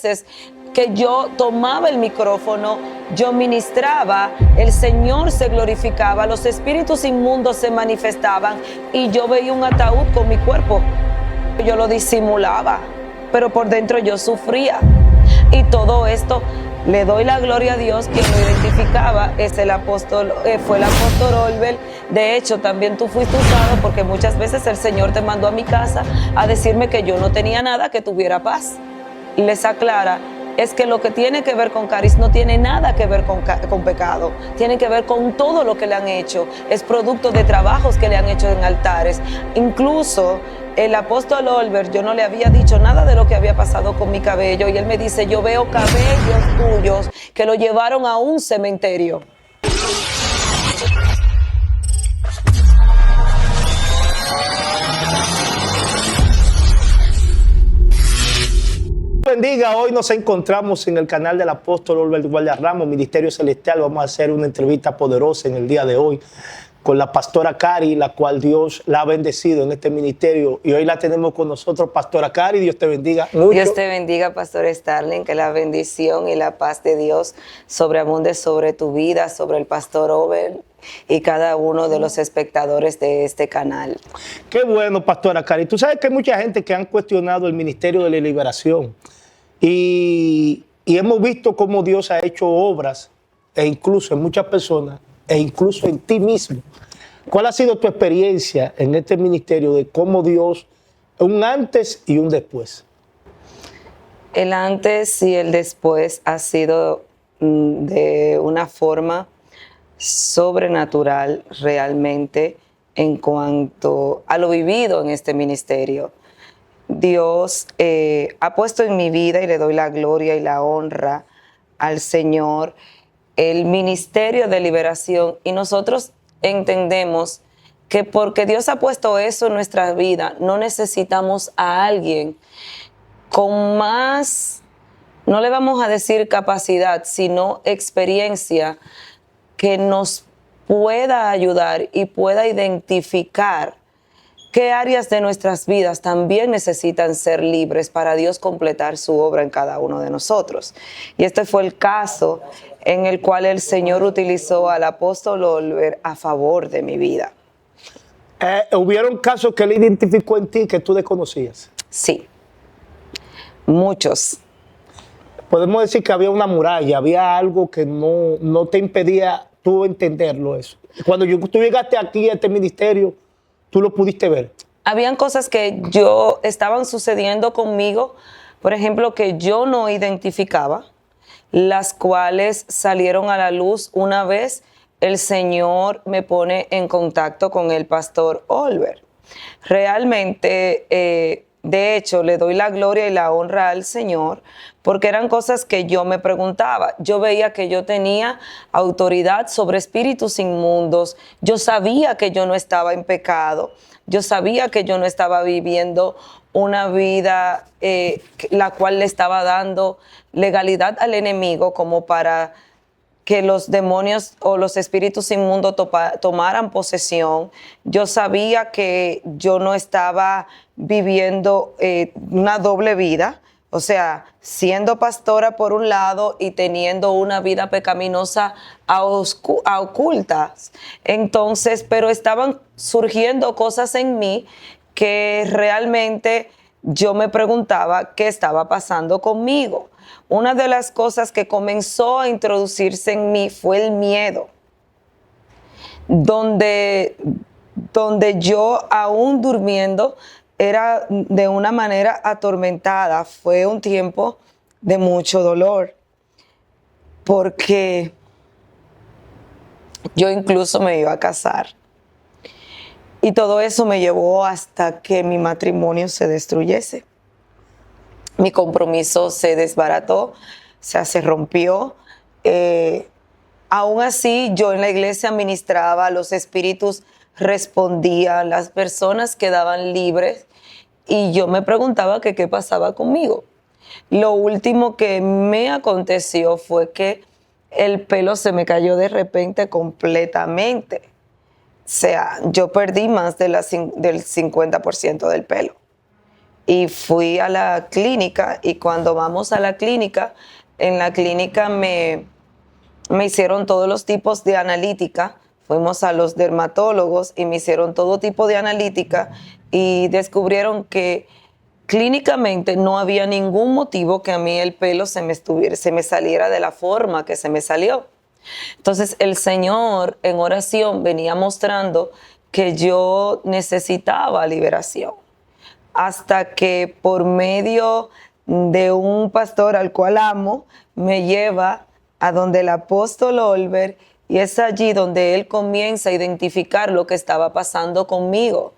veces que yo tomaba el micrófono, yo ministraba, el Señor se glorificaba, los espíritus inmundos se manifestaban y yo veía un ataúd con mi cuerpo. Yo lo disimulaba, pero por dentro yo sufría. Y todo esto le doy la gloria a Dios. Quien lo identificaba es el apóstol, fue el apóstol Olver. De hecho, también tú fuiste usado porque muchas veces el Señor te mandó a mi casa a decirme que yo no tenía nada que tuviera paz. Les aclara, es que lo que tiene que ver con Caris no tiene nada que ver con pecado, tiene que ver con todo lo que le han hecho, es producto de trabajos que le han hecho en altares. Incluso el apóstol Olver, yo no le había dicho nada de lo que había pasado con mi cabello y él me dice, yo veo cabellos tuyos que lo llevaron a un cementerio. Bendiga, hoy nos encontramos en el canal del apóstol Olver Guardia-Ramos, Ministerio Celestial. Vamos a hacer una entrevista poderosa en el día de hoy con la pastora Cari, la cual Dios la ha bendecido en este ministerio. Y hoy la tenemos con nosotros, pastora Cari. Dios te bendiga mucho. Dios te bendiga, pastor Starling, que la bendición y la paz de Dios sobreabunde sobre tu vida, sobre el pastor Olver y cada uno de los espectadores de este canal. Qué bueno, pastora Cari. Tú sabes que hay mucha gente que han cuestionado el ministerio de la liberación. Y hemos visto cómo Dios ha hecho obras, e incluso en muchas personas, e incluso en ti mismo. ¿Cuál ha sido tu experiencia en este ministerio de cómo Dios, un antes y un después? El antes y el después ha sido de una forma sobrenatural realmente en cuanto a lo vivido en este ministerio. Dios ha puesto en mi vida, y le doy la gloria y la honra al Señor, el ministerio de liberación. Y nosotros entendemos que porque Dios ha puesto eso en nuestra vida, no necesitamos a alguien con más, no le vamos a decir capacidad, sino experiencia, que nos pueda ayudar y pueda identificar qué áreas de nuestras vidas también necesitan ser libres para Dios completar su obra en cada uno de nosotros. Y este fue el caso en el cual el Señor utilizó al apóstol Olver a favor de mi vida. ¿Hubieron casos que él identificó en ti que tú desconocías? Sí, muchos. Podemos decir que había una muralla, había algo que no te impedía tú entenderlo eso. Cuando tú llegaste aquí a este ministerio, ¿tú lo pudiste ver? Habían cosas que estaban sucediendo conmigo, por ejemplo, que yo no identificaba, las cuales salieron a la luz una vez el Señor me pone en contacto con el pastor Olver. Realmente, de hecho, le doy la gloria y la honra al Señor, porque eran cosas que yo me preguntaba. Yo veía que yo tenía autoridad sobre espíritus inmundos. Yo sabía que yo no estaba en pecado. Yo sabía que yo no estaba viviendo una vida la cual le estaba dando legalidad al enemigo como para que los demonios o los espíritus inmundos tomaran posesión. Yo sabía que yo no estaba viviendo una doble vida, o sea, siendo pastora por un lado y teniendo una vida pecaminosa a ocultas. Entonces, pero estaban surgiendo cosas en mí que realmente yo me preguntaba qué estaba pasando conmigo. Una de las cosas que comenzó a introducirse en mí fue el miedo, donde yo aún durmiendo era de una manera atormentada. Fue un tiempo de mucho dolor, porque yo incluso me iba a casar. Y todo eso me llevó hasta que mi matrimonio se destruyese. Mi compromiso se desbarató, o sea, se rompió. Aún así, yo en la iglesia ministraba, los espíritus respondían, las personas quedaban libres y yo me preguntaba que qué pasaba conmigo. Lo último que me aconteció fue que el pelo se me cayó de repente completamente. O sea, yo perdí más del 50% del pelo. y fui a la clínica, y cuando vamos a la clínica, en la clínica me hicieron todos los tipos de analítica. Fuimos a los dermatólogos y me hicieron todo tipo de analítica y descubrieron que clínicamente no había ningún motivo que a mí el pelo se me saliera de la forma que se me salió. Entonces el Señor en oración venía mostrando que yo necesitaba liberación, hasta que por medio de un pastor al cual amo, me lleva a donde el apóstol Olver, y es allí donde él comienza a identificar lo que estaba pasando conmigo.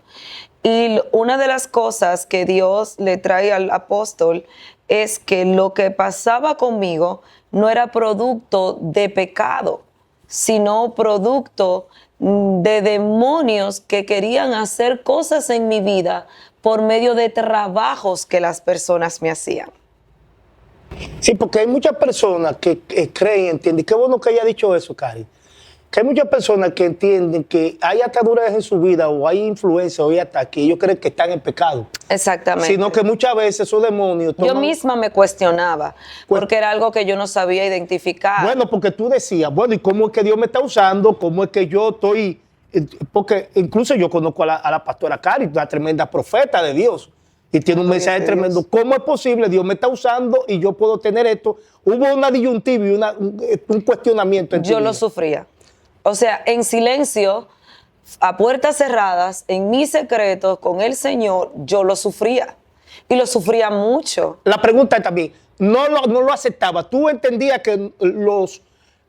Y una de las cosas que Dios le trae al apóstol es que lo que pasaba conmigo no era producto de pecado, sino producto de demonios que querían hacer cosas en mi vida por medio de trabajos que las personas me hacían. Sí, porque hay muchas personas que creen, entienden. Qué bueno que haya dicho eso, Cari. Que hay muchas personas que entienden que hay ataduras en su vida o hay influencia o hay ataque y ellos creen que están en pecado. Exactamente. Sino que muchas veces esos demonios Yo misma me cuestionaba porque era algo que yo no sabía identificar. Bueno, porque tú decías, bueno, ¿y cómo es que Dios me está usando? ¿Cómo es que yo estoy...? Porque incluso yo conozco a la pastora Cari, una tremenda profeta de Dios. Y tiene un mensaje tremendo. ¿Cómo es posible? Dios me está usando y yo puedo tener esto. Hubo una disyuntiva y un cuestionamiento. Yo lo sufría. O sea, en silencio, a puertas cerradas, en mis secretos, con el Señor, yo lo sufría. Y lo sufría mucho. La pregunta es también, no lo aceptaba. ¿Tú entendías que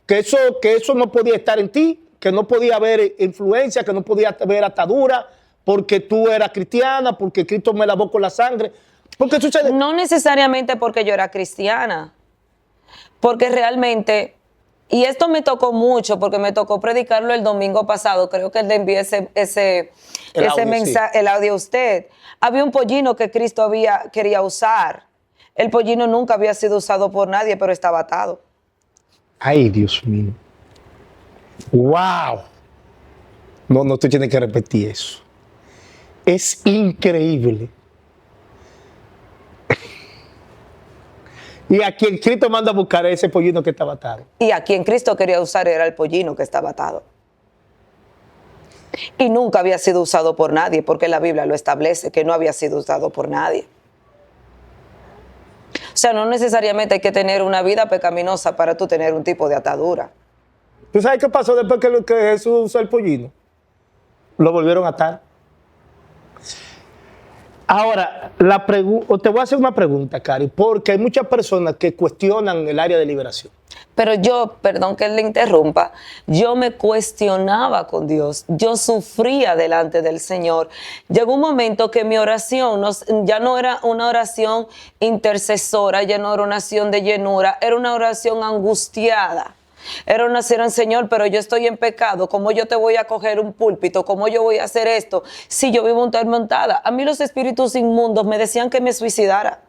eso no podía estar en ti? Que no podía haber influencia, que no podía haber atadura, porque tú eras cristiana, porque Cristo me lavó con la sangre. Porque sucede. No necesariamente porque yo era cristiana, porque realmente, y esto me tocó mucho, porque me tocó predicarlo el domingo pasado, creo que le envié ese mensaje, el audio a usted. Había un pollino que Cristo quería usar. El pollino nunca había sido usado por nadie, pero estaba atado. Ay, Dios mío. ¡Wow! No, tú tienes que repetir eso. Es increíble. Y a quien Cristo manda a buscar ese pollino que estaba atado. Y a quien Cristo quería usar era el pollino que estaba atado. Y nunca había sido usado por nadie, porque la Biblia lo establece, que no había sido usado por nadie. O sea, no necesariamente hay que tener una vida pecaminosa para tú tener un tipo de atadura. ¿Tú sabes qué pasó después que Jesús usó el pollino? Lo volvieron a atar. Ahora, te voy a hacer una pregunta, Cari, porque hay muchas personas que cuestionan el área de liberación. Pero yo, perdón que le interrumpa, yo me cuestionaba con Dios, yo sufría delante del Señor. Llegó un momento que mi oración ya no era una oración intercesora, ya no era una oración de llenura, era una oración angustiada. Era una oración, Señor, pero yo estoy en pecado, ¿cómo yo te voy a coger un púlpito? ¿Cómo yo voy a hacer esto si yo vivo montada? A mí los espíritus inmundos me decían que me suicidara.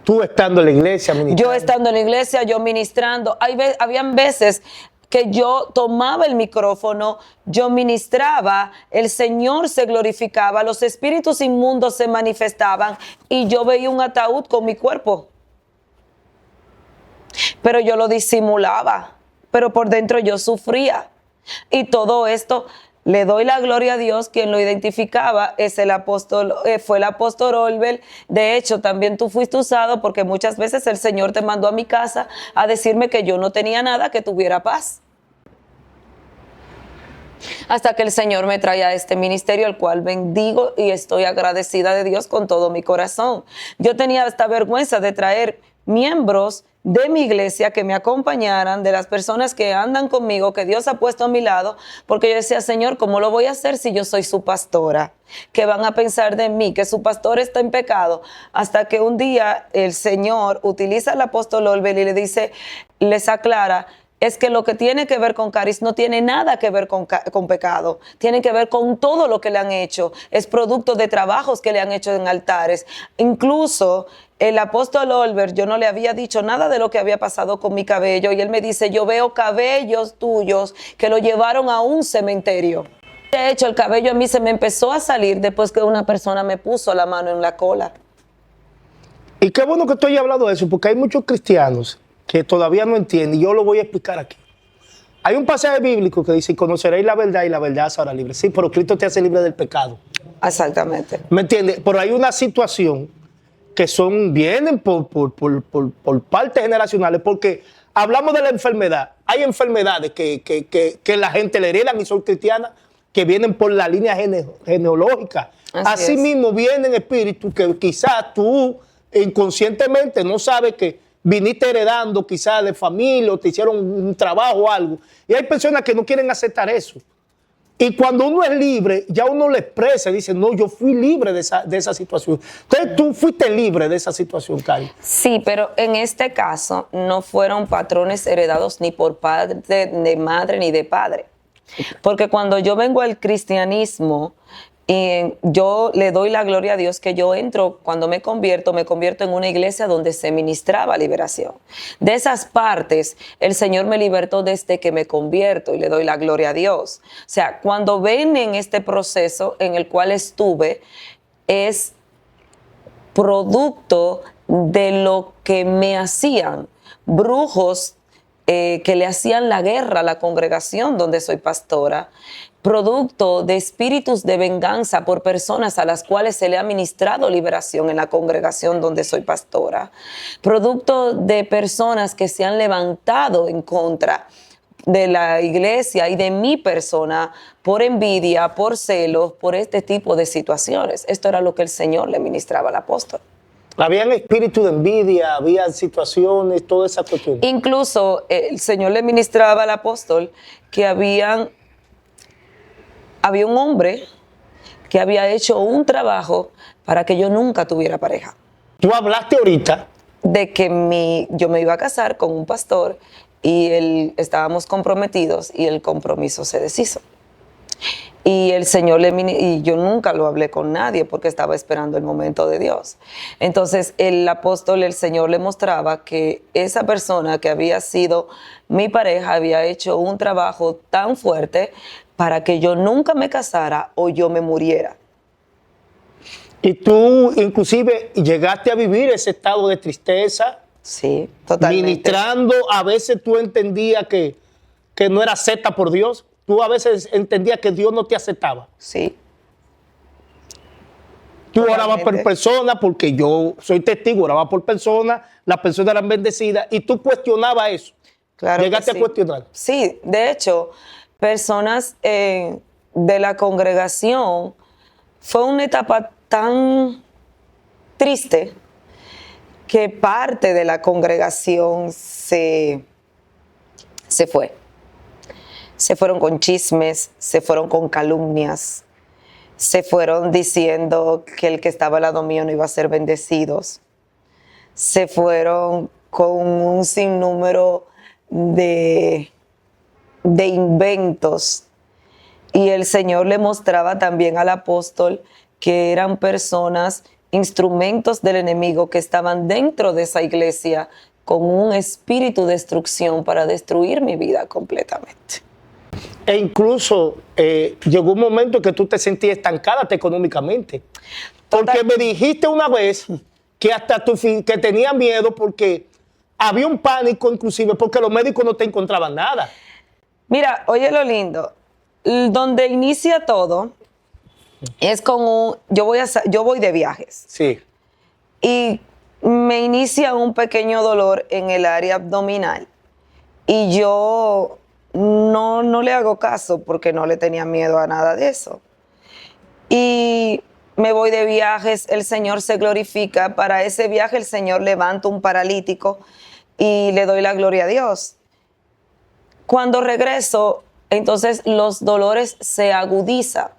Tú estando en la iglesia ministrando. Yo estando en la iglesia, yo ministrando. Habían veces que yo tomaba el micrófono, yo ministraba, el Señor se glorificaba, los espíritus inmundos se manifestaban y yo veía un ataúd con mi cuerpo. Pero yo lo disimulaba, pero por dentro yo sufría. Y todo esto le doy la gloria a Dios. Quien lo identificaba fue el apóstol Olver. De hecho, también tú fuiste usado porque muchas veces el Señor te mandó a mi casa a decirme que yo no tenía nada, que tuviera paz. Hasta que el Señor me trae a este ministerio, al cual bendigo y estoy agradecida de Dios con todo mi corazón. Yo tenía esta vergüenza de traer miembros de mi iglesia que me acompañaran, de las personas que andan conmigo, que Dios ha puesto a mi lado, porque yo decía, Señor, ¿cómo lo voy a hacer si yo soy su pastora? ¿Qué van a pensar de mí? Que su pastor está en pecado. Hasta que un día el Señor utiliza al apóstol Olver y le dice, les aclara, es que lo que tiene que ver con Caris no tiene nada que ver con pecado, tiene que ver con todo lo que le han hecho, es producto de trabajos que le han hecho en altares. Incluso el apóstol Olver, yo no le había dicho nada de lo que había pasado con mi cabello y él me dice, yo veo cabellos tuyos que lo llevaron a un cementerio. De hecho, el cabello a mí se me empezó a salir después que una persona me puso la mano en la cola. Y qué bueno que tú hayas hablado de eso, porque hay muchos cristianos que todavía no entienden, y yo lo voy a explicar aquí. Hay un pasaje bíblico que dice, conoceréis la verdad y la verdad os hará libre. Sí, pero Cristo te hace libre del pecado. Exactamente. ¿Me entiendes? Pero hay una situación que vienen por partes generacionales, porque hablamos de la enfermedad. Hay enfermedades que la gente le heredan y son cristianas, que vienen por la línea genealógica. Asimismo, vienen espíritus que quizás tú inconscientemente no sabes que viniste heredando quizás de familia o te hicieron un trabajo o algo. Y hay personas que no quieren aceptar eso. Y cuando uno es libre, ya uno le expresa y dice, no, yo fui libre de esa situación. Entonces tú fuiste libre de esa situación, Cari. Sí, pero en este caso no fueron patrones heredados ni por parte de madre ni de padre. Porque cuando yo vengo al cristianismo, yo le doy la gloria a Dios que yo entro, cuando me convierto en una iglesia donde se ministraba liberación. De esas partes, el Señor me libertó desde que me convierto y le doy la gloria a Dios. O sea, cuando ven en este proceso en el cual estuve, es producto de lo que me hacían brujos que le hacían la guerra a la congregación donde soy pastora, producto de espíritus de venganza por personas a las cuales se le ha ministrado liberación en la congregación donde soy pastora, producto de personas que se han levantado en contra de la iglesia y de mi persona por envidia, por celos, por este tipo de situaciones. Esto era lo que el Señor le ministraba al apóstol. Habían espíritu de envidia, había situaciones, toda esa cuestión. Incluso el Señor le ministraba al apóstol que había un hombre que había hecho un trabajo para que yo nunca tuviera pareja. Tú hablaste ahorita De que yo me iba a casar con un pastor y estábamos comprometidos y el compromiso se deshizo. Y el Señor y yo nunca lo hablé con nadie porque estaba esperando el momento de Dios. Entonces el apóstol, el Señor le mostraba que esa persona que había sido mi pareja había hecho un trabajo tan fuerte para que yo nunca me casara o yo me muriera. y tú inclusive llegaste a vivir ese estado de tristeza. Sí, totalmente. Ministrando, a veces tú entendías que no era acepta por Dios. Tú a veces entendías que Dios no te aceptaba. Sí. Tú Totalmente. orabas por personas, porque yo soy testigo, orabas por personas, las personas eran bendecidas y tú cuestionabas eso. Claro. Llegaste sí. a cuestionar. Sí, de hecho, personas de la congregación, fue una etapa tan triste que parte de la congregación se fue. Se fueron con chismes, se fueron con calumnias, se fueron diciendo que el que estaba al lado mío no iba a ser bendecidos. Se fueron con un sinnúmero de inventos. Y el Señor le mostraba también al apóstol que eran personas, instrumentos del enemigo que estaban dentro de esa iglesia con un espíritu de destrucción para destruir mi vida completamente. E incluso llegó un momento que tú te sentías estancada económicamente. Porque me dijiste una vez que hasta que tenía miedo porque había un pánico inclusive porque los médicos no te encontraban nada. Mira, oye lo lindo, donde inicia todo es con yo voy de viajes. Sí. Y me inicia un pequeño dolor en el área abdominal y yo no le hago caso porque no le tenía miedo a nada de eso. Y me voy de viajes, el Señor se glorifica. Para ese viaje el Señor levanta un paralítico y le doy la gloria a Dios. Cuando regreso, entonces los dolores se agudizan.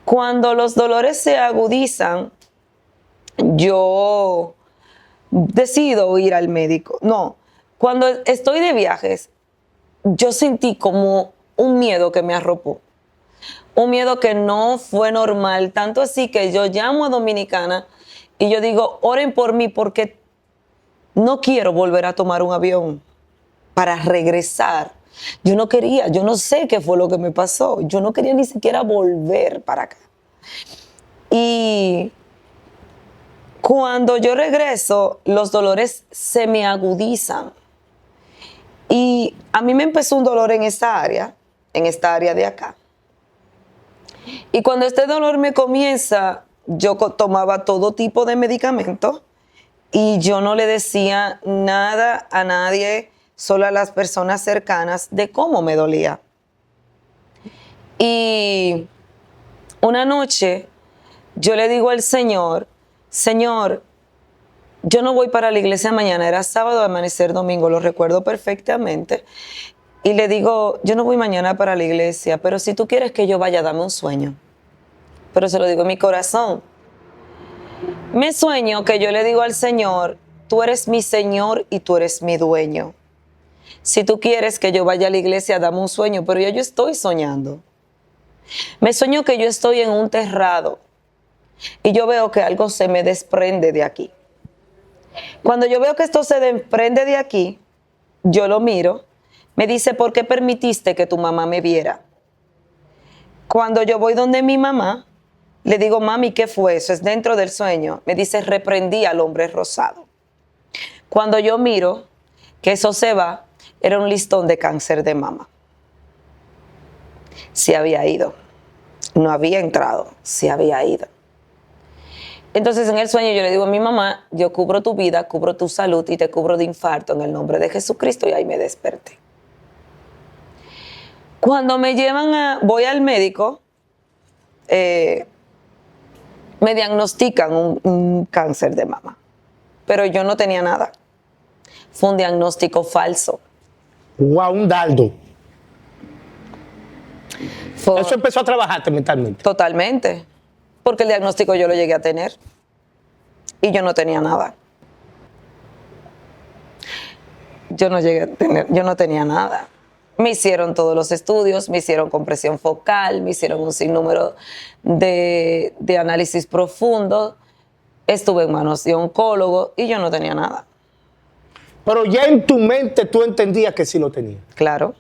Cuando los dolores se agudizan, yo decido ir al médico. No, cuando estoy de viajes, yo sentí como un miedo que me arropó. Un miedo que no fue normal, tanto así que yo llamo a Dominicana y yo digo, oren por mí porque no quiero volver a tomar un avión para regresar Yo no quería, yo no sé qué fue lo que me pasó. Yo no quería ni siquiera volver para acá. Y cuando yo regreso, los dolores se me agudizan. Y a mí me empezó un dolor en esta área de acá. Y cuando este dolor me comienza, yo tomaba todo tipo de medicamentos y yo no le decía nada a nadie, solo a las personas cercanas, de cómo me dolía. Y una noche yo le digo al Señor, Señor, yo no voy para la iglesia mañana, era sábado, amanecer domingo, lo recuerdo perfectamente. Y le digo, yo no voy mañana para la iglesia, pero si tú quieres que yo vaya, dame un sueño. Pero se lo digo en mi corazón. Me sueño que yo le digo al Señor, tú eres mi Señor y tú eres mi dueño. Si tú quieres que yo vaya a la iglesia, dame un sueño, pero yo estoy soñando. Me sueño que yo estoy en un terrado y yo veo que algo se me desprende de aquí. Cuando yo veo que esto se desprende de aquí, yo lo miro, me dice, ¿por qué permitiste que tu mamá me viera? Cuando yo voy donde mi mamá, le digo, mami, ¿qué fue eso? Es dentro del sueño. Me dice, reprendí al hombre rosado. Cuando yo miro que eso se va, era un listón de cáncer de mama. Se había ido. No había entrado, se había ido. Entonces en el sueño yo le digo a mi mamá, yo cubro tu vida, cubro tu salud y te cubro de infarto en el nombre de Jesucristo, y ahí me desperté. Cuando me voy al médico, me diagnostican un cáncer de mama, pero yo no tenía nada. Fue un diagnóstico falso. Wow, un dardo. Eso empezó a trabajarte mentalmente. Totalmente, porque el diagnóstico yo lo llegué a tener y yo no tenía nada. Yo no tenía nada. Me hicieron todos los estudios, me hicieron compresión focal, me hicieron un sinnúmero de análisis profundo, estuve en manos de oncólogo y yo no tenía nada. Pero ya en tu mente tú entendías que sí lo tenías. Claro,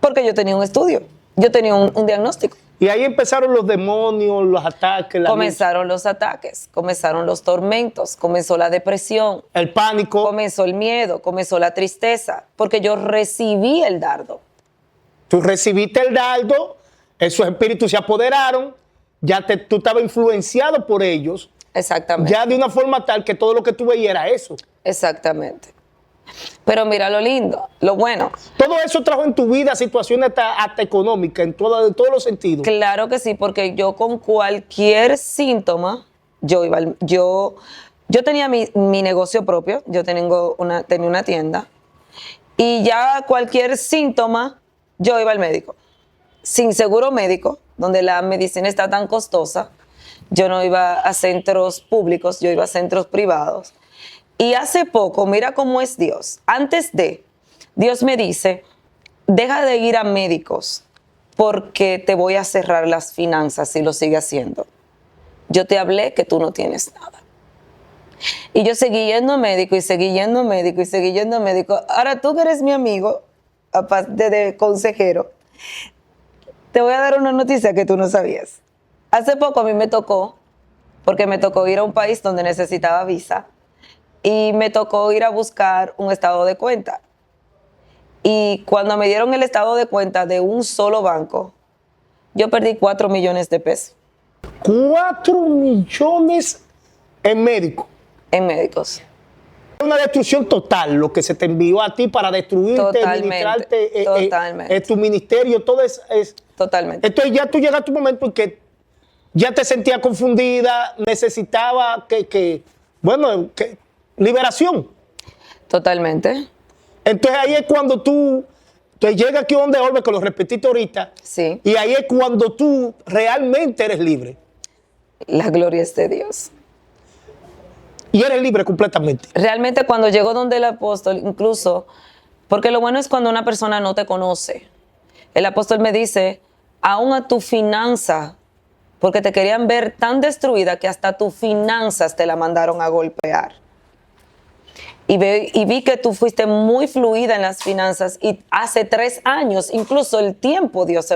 porque yo tenía un estudio, yo tenía un diagnóstico. Y ahí empezaron los demonios, los ataques. Comenzaron los ataques, comenzaron los tormentos, comenzó la depresión. El pánico. Comenzó el miedo, comenzó la tristeza, porque yo recibí el dardo. Tú recibiste el dardo, esos espíritus se apoderaron, tú estabas influenciado por ellos. Exactamente. Ya de una forma tal que todo lo que tú veías era eso. Exactamente. Pero mira lo lindo, lo bueno. Todo eso trajo en tu vida situaciones hasta económicas, en todos los sentidos. Claro que sí, porque yo con cualquier síntoma, yo tenía mi negocio propio, yo tenía una tienda, y ya cualquier síntoma, yo iba al médico. Sin seguro médico, donde la medicina está tan costosa, yo no iba a centros públicos, yo iba a centros privados. Y hace poco, mira cómo es Dios. Dios me dice, deja de ir a médicos porque te voy a cerrar las finanzas si lo sigue haciendo. Yo te hablé que tú no tienes nada. Y yo seguí yendo a médico y seguí yendo a médico y seguí yendo a médico. Ahora tú que eres mi amigo, aparte de consejero, te voy a dar una noticia que tú no sabías. Hace poco a mí me tocó, porque me tocó ir a un país donde necesitaba visa, y me tocó ir a buscar un estado de cuenta. Y cuando me dieron el estado de cuenta de un solo banco, yo perdí 4 millones de pesos. 4 millones en médico. En médicos. Una destrucción total, lo que se te envió a ti para destruirte, Totalmente, totalmente. tu ministerio, todo es... Totalmente. Entonces ya tú llegas a tu momento en que ya te sentías confundida, necesitaba liberación. Totalmente. Entonces ahí es cuando tú te llegas aquí donde Olver, que lo repetiste ahorita. Sí. Y ahí es cuando tú realmente eres libre. La gloria es de Dios. Y eres libre completamente. Realmente cuando llego donde el apóstol, incluso, porque lo bueno es cuando una persona no te conoce. El apóstol me dice, aún a tu finanza, porque te querían ver tan destruida que hasta tus finanzas te la mandaron a golpear. y vi que tú fuiste muy fluida en las finanzas y hace 3 años, incluso el tiempo Dios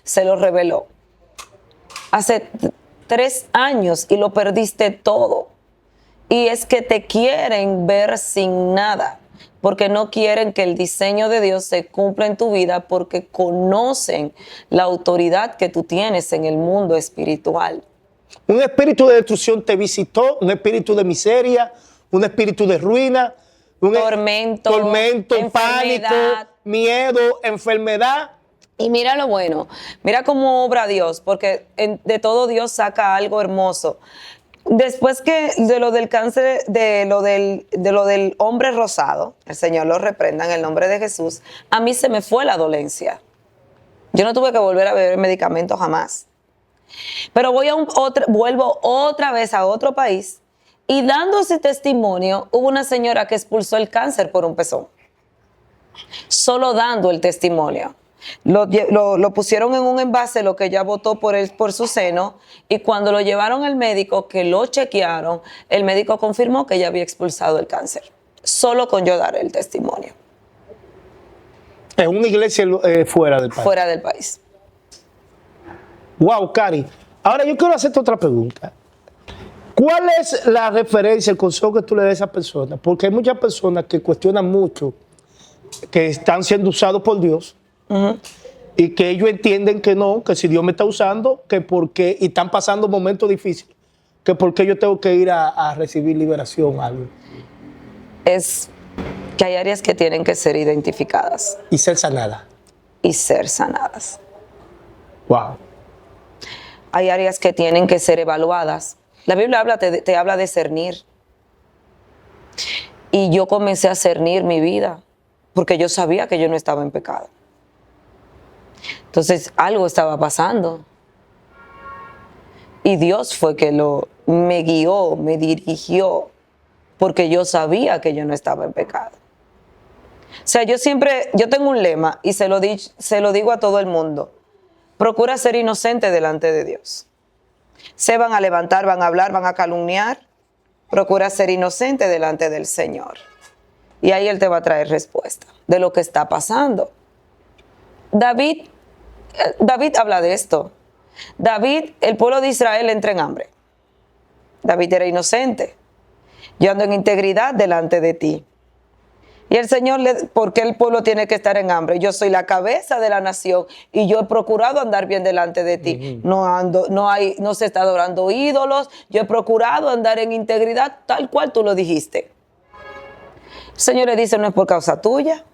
se lo reveló. Hace 3 años y lo perdiste todo. Y es que te quieren ver sin nada, porque no quieren que el diseño de Dios se cumpla en tu vida, porque conocen la autoridad que tú tienes en el mundo espiritual. Un espíritu de destrucción te visitó, un espíritu de miseria, un espíritu de ruina, un Tormento, pánico, enfermedad. miedo, enfermedad. Y mira lo bueno, mira cómo obra Dios, porque de todo Dios saca algo hermoso. Después que de lo del cáncer, de lo del hombre rosado, el Señor lo reprenda en el nombre de Jesús, a mí se me fue la dolencia. Yo no tuve que volver a beber medicamentos jamás. Pero vuelvo otra vez a otro país y dando ese testimonio, hubo una señora que expulsó el cáncer por un pezón. Solo dando el testimonio. Lo pusieron en un envase, lo que ella botó por su seno, y cuando lo llevaron al médico, que lo chequearon, el médico confirmó que ella había expulsado el cáncer. Solo con yo dar el testimonio. En una iglesia fuera del país. Fuera del país. Wow, Cari. Ahora yo quiero hacerte otra pregunta. ¿Cuál es la referencia, el consejo que tú le das a esa persona? Porque hay muchas personas que cuestionan mucho, que están siendo usados por Dios, y que ellos entienden que no, que si Dios me está usando, que porque, y están pasando momentos difíciles, que porque yo tengo que ir a recibir liberación, algo. Es que hay áreas que tienen que ser identificadas. Y ser sanada. Y ser sanadas. Wow. Hay áreas que tienen que ser evaluadas. La Biblia te habla de cernir. Y yo comencé a cernir mi vida porque yo sabía que yo no estaba en pecado. Entonces algo estaba pasando. Y Dios fue que me guió, me dirigió, porque yo sabía que yo no estaba en pecado. O sea, yo tengo un lema y se lo digo a todo el mundo. Procura ser inocente delante de Dios. Se van a levantar, van a hablar, van a calumniar. Procura ser inocente delante del Señor. Y ahí Él te va a traer respuesta de lo que está pasando. David habla de esto. David, el pueblo de Israel entra en hambre. David era inocente. Yo ando en integridad delante de ti. Y el Señor, ¿por qué el pueblo tiene que estar en hambre? Yo soy la cabeza de la nación y yo he procurado andar bien delante de ti. No se está adorando ídolos. Yo he procurado andar en integridad tal cual tú lo dijiste. El Señor le dice, no es por causa tuya.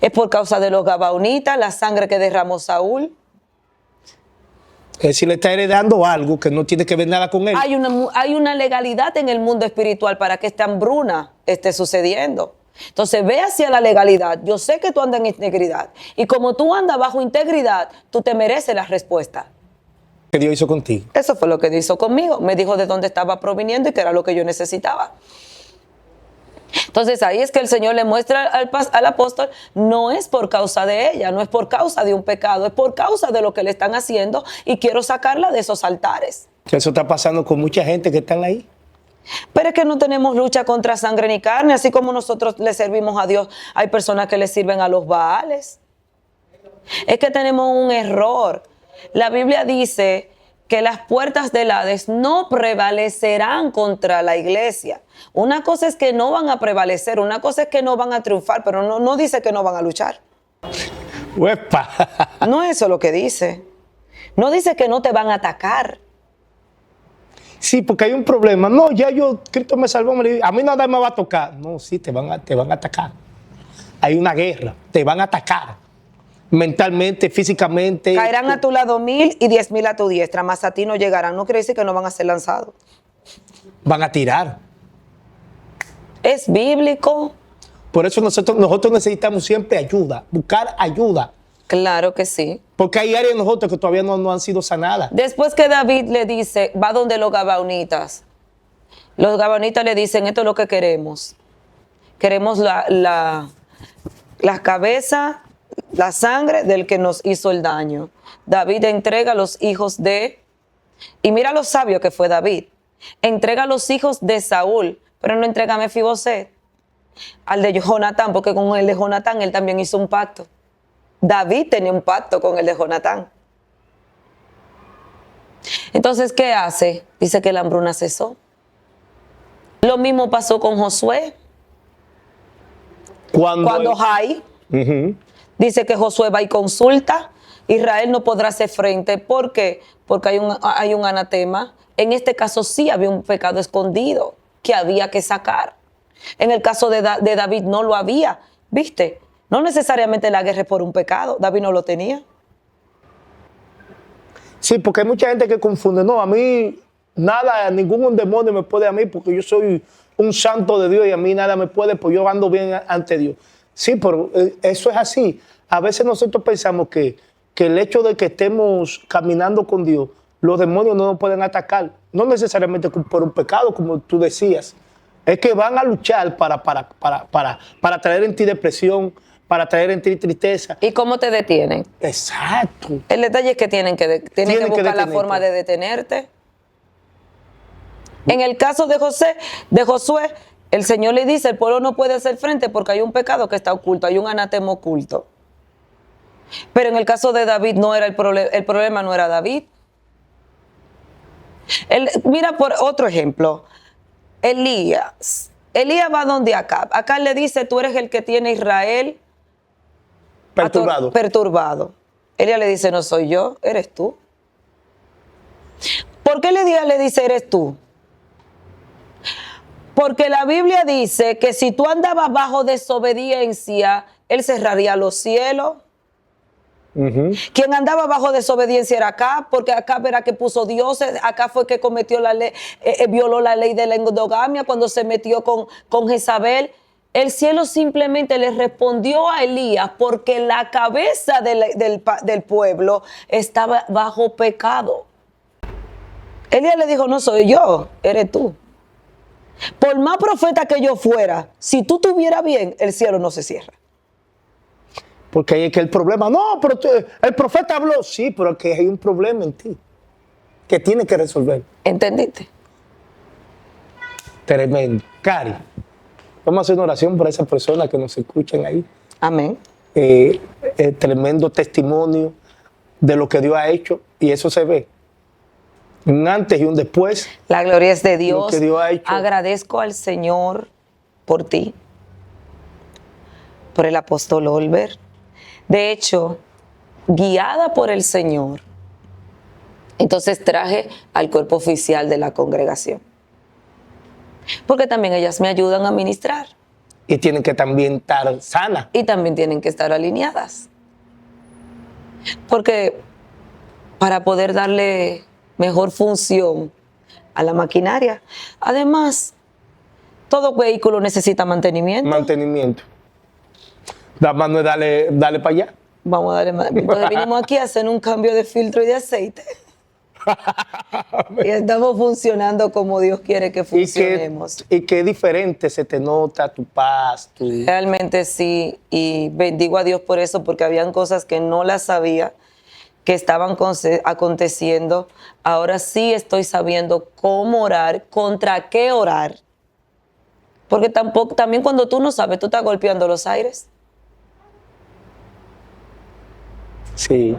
Es por causa de los gabaonitas, la sangre que derramó Saúl. Es decir, le está heredando algo que no tiene que ver nada con él. Hay una legalidad en el mundo espiritual para que esta hambruna esté sucediendo. Entonces ve hacia la legalidad. Yo sé que tú andas en integridad. Y como tú andas bajo integridad, tú te mereces la respuesta. ¿Qué Dios hizo contigo? Eso fue lo que Dios hizo conmigo. Me dijo de dónde estaba proviniendo y que era lo que yo necesitaba. Entonces ahí es que el Señor le muestra al apóstol, no es por causa de ella, no es por causa de un pecado, es por causa de lo que le están haciendo y quiero sacarla de esos altares. Que eso está pasando con mucha gente que están ahí. Pero es que no tenemos lucha contra sangre ni carne, así como nosotros le servimos a Dios, hay personas que le sirven a los Baales. Es que tenemos un error. La Biblia dice que las puertas del Hades no prevalecerán contra la iglesia. Una cosa es que no van a prevalecer, una cosa es que no van a triunfar, pero no dice que no van a luchar. ¡Uepa! No es eso lo que dice. No dice que no te van a atacar. Sí, porque hay un problema. No, ya Cristo me salvó, a mí nada me va a tocar. No, sí, te van a atacar. Hay una guerra, te van a atacar. Mentalmente, físicamente. Caerán a tu lado 1000 y 10,000 a tu diestra, más a ti no llegarán. No quiere decir que no van a ser lanzados. Van a tirar. Es bíblico. Por eso nosotros necesitamos siempre ayuda, buscar ayuda. Claro que sí. Porque hay áreas de nosotros que todavía no han sido sanadas. Después que David le dice, va donde los gabaonitas. Los gabaonitas le dicen, esto es lo que queremos. Queremos la cabeza, la sangre del que nos hizo el daño. David entrega a los hijos y mira lo sabio que fue David. Entrega a los hijos de Saúl, pero no entrega a Mefiboset. al de Jonatán, porque con el de Jonatán él también hizo un pacto. David tenía un pacto con el de Jonatán. Entonces, ¿qué hace? Dice que la hambruna cesó. Lo mismo pasó con Josué. Cuando Jai dice que Josué va y consulta, Israel no podrá hacer frente. ¿Por qué? Porque hay un anatema. En este caso sí había un pecado escondido que había que sacar. En el caso de David no lo había, ¿viste? No necesariamente la guerra es por un pecado, David no lo tenía. Sí, porque hay mucha gente que confunde. No, a mí nada, ningún demonio me puede a mí porque yo soy un santo de Dios y a mí nada me puede, pues yo ando bien ante Dios. Sí, pero eso es así. A veces nosotros pensamos que el hecho de que estemos caminando con Dios, los demonios no nos pueden atacar. No necesariamente por un pecado, como tú decías. Es que van a luchar para traer en ti depresión, para traer en ti tristeza. ¿Y cómo te detienen? Exacto. El detalle es que tienen que buscar la forma de detenerte. En el caso de Josué, el Señor le dice, el pueblo no puede hacer frente porque hay un pecado que está oculto, hay un anatema oculto. Pero en el caso de David no era el problema no era David. Mira por otro ejemplo, Elías va donde Acab. Acab le dice, tú eres el que tiene Israel perturbado. Elías le dice, no soy yo, eres tú. ¿Por qué Elías le dice, eres tú? Porque la Biblia dice que si tú andabas bajo desobediencia, Él cerraría los cielos. Quien andaba bajo desobediencia era Acab, porque Acab era que puso dioses. Acab fue que cometió la ley, violó la ley de la endogamia cuando se metió con Jezabel. El cielo simplemente le respondió a Elías porque la cabeza del pueblo estaba bajo pecado. Elías le dijo, no soy yo, eres tú. Por más profeta que yo fuera, si tú estuvieras bien, el cielo no se cierra. Porque ahí es que el problema, no, pero el profeta habló, sí, pero es que hay un problema en ti que tiene que resolver. ¿Entendiste? Tremendo. Cari, vamos a hacer una oración por esas personas que nos escuchan ahí. Amén. Tremendo testimonio de lo que Dios ha hecho y eso se ve. Un antes y un después. La gloria es de Dios. Lo que Dios ha hecho. Agradezco al Señor por ti, por el apóstol Olver. De hecho, guiada por el Señor, entonces traje al cuerpo oficial de la congregación. Porque también ellas me ayudan a ministrar. Y tienen que también estar sanas. Y también tienen que estar alineadas. Porque para poder darle mejor función a la maquinaria. Además, todo vehículo necesita mantenimiento. Mantenimiento. Nada más no es darle para allá. Vamos a darle más. Entonces vinimos aquí a hacer un cambio de filtro y de aceite. Y estamos funcionando como Dios quiere que funcionemos. Y qué diferente se te nota tu paz. Realmente sí. Y bendigo a Dios por eso, porque habían cosas que no las sabía, que estaban aconteciendo. Ahora sí estoy sabiendo cómo orar, contra qué orar. Porque también cuando tú no sabes, tú estás golpeando los aires. Sí.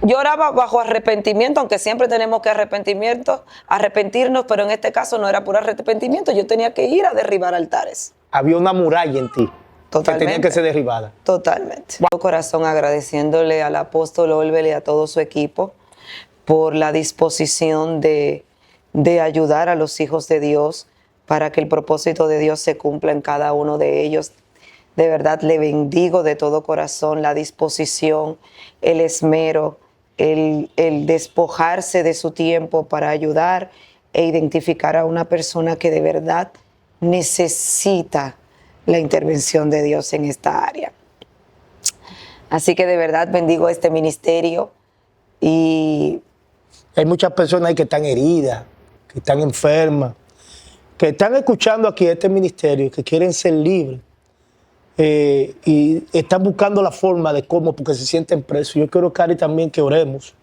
Yo oraba bajo arrepentimiento, aunque siempre tenemos que arrepentirnos, pero en este caso no era por arrepentimiento, yo tenía que ir a derribar altares. Había una muralla en ti. Totalmente. Que tenía que ser derribada. Totalmente. Wow. Corazón agradeciéndole al apóstol Olver y a todo su equipo por la disposición de ayudar a los hijos de Dios para que el propósito de Dios se cumpla en cada uno de ellos. De verdad le bendigo de todo corazón la disposición, el esmero, el despojarse de su tiempo para ayudar e identificar a una persona que de verdad necesita la intervención de Dios en esta área. Así que de verdad bendigo este ministerio y... Hay muchas personas ahí que están heridas, que están enfermas, que están escuchando aquí este ministerio, que quieren ser libres. Y están buscando la forma de cómo, porque se sienten presos. Yo quiero, Cari, también que oremos,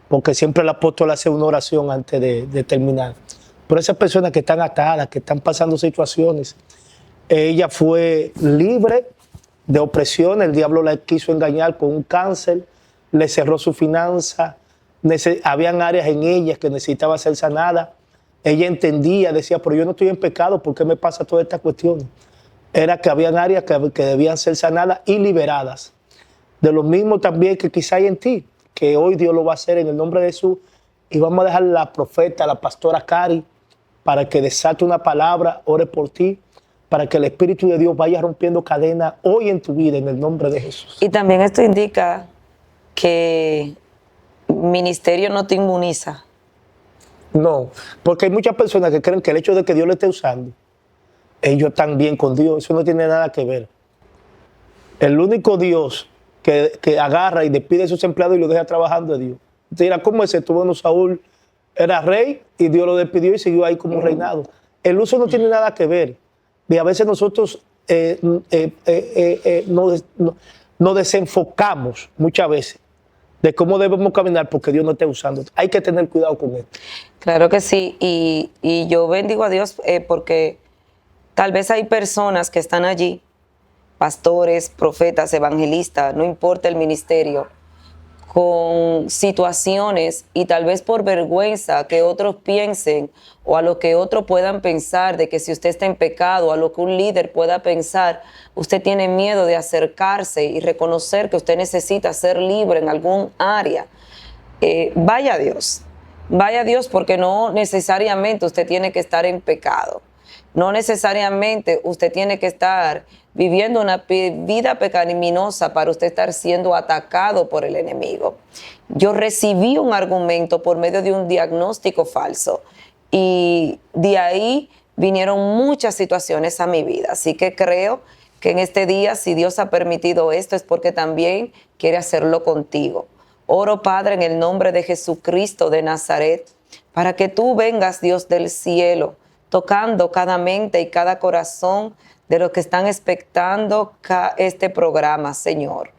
porque siempre el apóstol hace una oración antes de terminar. Por esas personas que están atadas, que están pasando situaciones Ella fue libre de opresión. El diablo la quiso engañar con un cáncer, le cerró su finanza. Habían áreas en ella que necesitaba ser sanada. Ella entendía, decía, pero yo no estoy en pecado, ¿por qué me pasa toda esta cuestión? Era que habían áreas que debían ser sanadas y liberadas. De lo mismo también que quizá hay en ti, que hoy Dios lo va a hacer en el nombre de Jesús. Y vamos a dejar a la profeta, a la pastora Cari, para que desate una palabra, ore por ti, para que el Espíritu de Dios vaya rompiendo cadenas hoy en tu vida, en el nombre de Jesús. Y también esto indica que ministerio no te inmuniza. No, porque hay muchas personas que creen que el hecho de que Dios le esté usando, ellos están bien con Dios. Eso no tiene nada que ver. El único Dios que agarra y despide a sus empleados y los deja trabajando es Dios. Usted dirá, ¿cómo es esto? Bueno, Saúl era rey y Dios lo despidió y siguió ahí como reinado. El uso no tiene nada que ver. Y a veces nosotros nos desenfocamos muchas veces de cómo debemos caminar porque Dios no está usando. Hay que tener cuidado con esto. Claro que sí. Y yo bendigo a Dios porque tal vez hay personas que están allí, pastores, profetas, evangelistas, no importa el ministerio, con situaciones y tal vez por vergüenza que otros piensen o a lo que otros puedan pensar de que si usted está en pecado, a lo que un líder pueda pensar, usted tiene miedo de acercarse y reconocer que usted necesita ser libre en algún área. Vaya a Dios porque no necesariamente usted tiene que estar en pecado. No necesariamente usted tiene que estar viviendo una vida pecaminosa para usted estar siendo atacado por el enemigo. Yo recibí un argumento por medio de un diagnóstico falso y de ahí vinieron muchas situaciones a mi vida. Así que creo que en este día, si Dios ha permitido esto, es porque también quiere hacerlo contigo. Oro, Padre, en el nombre de Jesucristo de Nazaret, para que tú vengas, Dios del cielo, tocando cada mente y cada corazón de los que están expectando este programa, Señor.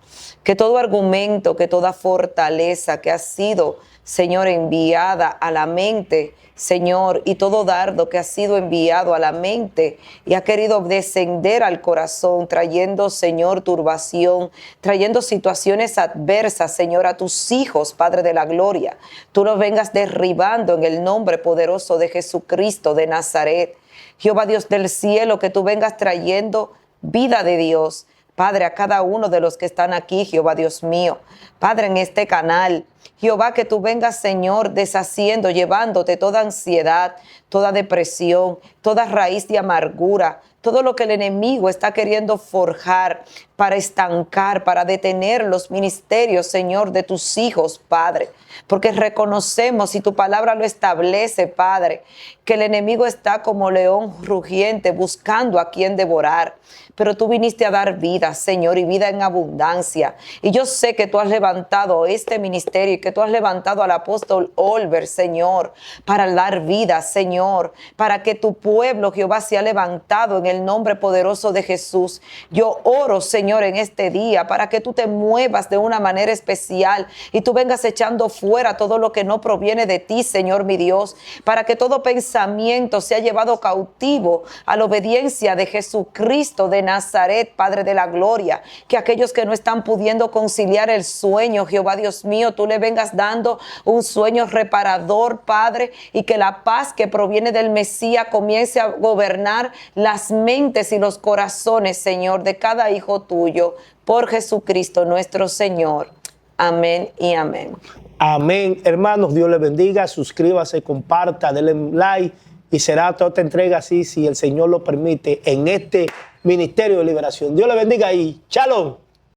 Que todo argumento, que toda fortaleza que ha sido, Señor, enviada a la mente, Señor, y todo dardo que ha sido enviado a la mente y ha querido descender al corazón, trayendo, Señor, turbación, trayendo situaciones adversas, Señor, a tus hijos, Padre de la gloria. Tú los vengas derribando en el nombre poderoso de Jesucristo de Nazaret. Jehová Dios del cielo, que tú vengas trayendo vida de Dios, Padre, a cada uno de los que están aquí, Jehová Dios mío. Padre, en este canal, Jehová, que tú vengas, Señor, deshaciendo, llevándote toda ansiedad, toda depresión, toda raíz de amargura, todo lo que el enemigo está queriendo forjar para estancar, para detener los ministerios, Señor, de tus hijos, Padre. Porque reconocemos, y tu palabra lo establece, Padre, que el enemigo está como león rugiente buscando a quien devorar. Pero tú viniste a dar vida, Señor, y vida en abundancia. Y yo sé que tú has levantado este ministerio y que tú has levantado al apóstol Olver, Señor, para dar vida, Señor, para que tu pueblo, Jehová, sea levantado en el nombre poderoso de Jesús. Yo oro, Señor, en este día para que tú te muevas de una manera especial y tú vengas echando fuera todo lo que no proviene de ti, Señor, mi Dios, para que todo pensamiento sea llevado cautivo a la obediencia de Jesucristo de Nazaret, Padre de la gloria, que aquellos que no están pudiendo conciliar el sueño, Jehová Dios mío, tú le vengas dando un sueño reparador, Padre, y que la paz que proviene del Mesías comience a gobernar las mentes y los corazones, Señor, de cada hijo tuyo, por Jesucristo nuestro Señor. Amén y amén. Amén. Hermanos, Dios les bendiga. Suscríbase, comparta, denle like y será toda esta entrega así, si el Señor lo permite, en este Ministerio de Liberación. Dios le bendiga y ¡shalom!